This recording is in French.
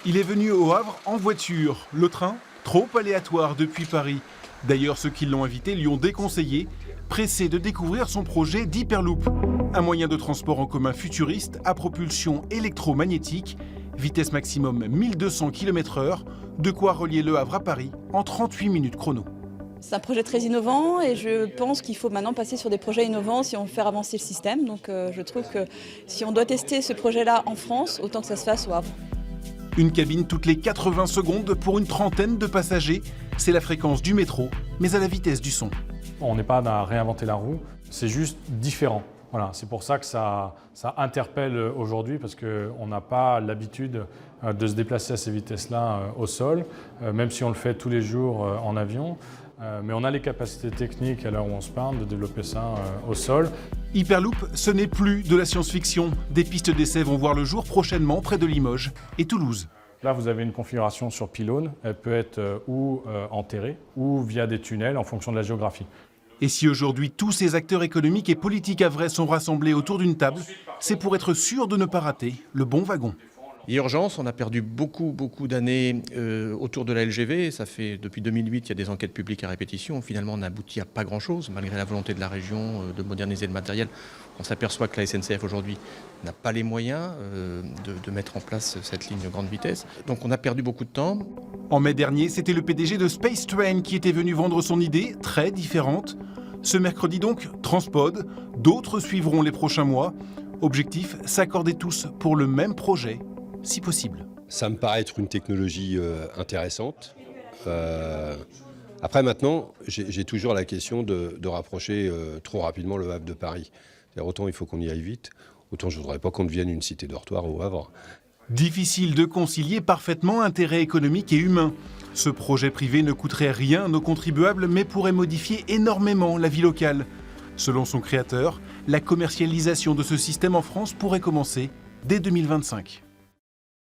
Il est venu au Havre en voiture. Le train, trop aléatoire depuis Paris. D'ailleurs, ceux qui l'ont invité lui ont déconseillé, pressé de découvrir son projet d'Hyperloop. Un moyen de transport en commun futuriste à propulsion électromagnétique, vitesse maximum 1200 km/h, de quoi relier Le Havre à Paris en 38 minutes chrono. C'est un projet très innovant et je pense qu'il faut maintenant passer sur des projets innovants si on veut faire avancer le système. Donc je trouve que si on doit tester ce projet-là en France, autant que ça se fasse au Havre. Une cabine toutes les 80 secondes pour une trentaine de passagers. C'est la fréquence du métro, mais à la vitesse du son. On n'est pas à réinventer la roue, c'est juste différent. Voilà, c'est pour ça que ça interpelle aujourd'hui parce qu'on n'a pas l'habitude de se déplacer à ces vitesses-là au sol, même si on le fait tous les jours en avion. Mais on a les capacités techniques à l'heure où on se parle de développer ça au sol. Hyperloop, ce n'est plus de la science-fiction. Des pistes d'essai vont voir le jour prochainement près de Limoges et Toulouse. Là, vous avez une configuration sur pylône. Elle peut être ou enterrée ou via des tunnels en fonction de la géographie. Et si aujourd'hui tous ces acteurs économiques et politiques havrais sont rassemblés autour d'une table, c'est pour être sûr de ne pas rater le bon wagon. Il y a urgence, on a perdu beaucoup d'années autour de la LGV. Ça fait depuis 2008, il y a des enquêtes publiques à répétition. Finalement, on n'aboutit à pas grand-chose, malgré la volonté de la région de moderniser le matériel. On s'aperçoit que la SNCF aujourd'hui n'a pas les moyens de mettre en place cette ligne grande vitesse. Donc on a perdu beaucoup de temps. En mai dernier, c'était le PDG de Space Train qui était venu vendre son idée, très différente. Ce mercredi donc, Transpod, d'autres suivront les prochains mois. Objectif, s'accorder tous pour le même projet, si possible. Ça me paraît être une technologie intéressante. Après maintenant, j'ai toujours la question de rapprocher trop rapidement le Havre de Paris. Autant il faut qu'on y aille vite, autant je ne voudrais pas qu'on devienne une cité dortoir au Havre. Difficile de concilier parfaitement intérêt économique et humain. Ce projet privé ne coûterait rien aux contribuables mais pourrait modifier énormément la vie locale. Selon son créateur, la commercialisation de ce système en France pourrait commencer dès 2025.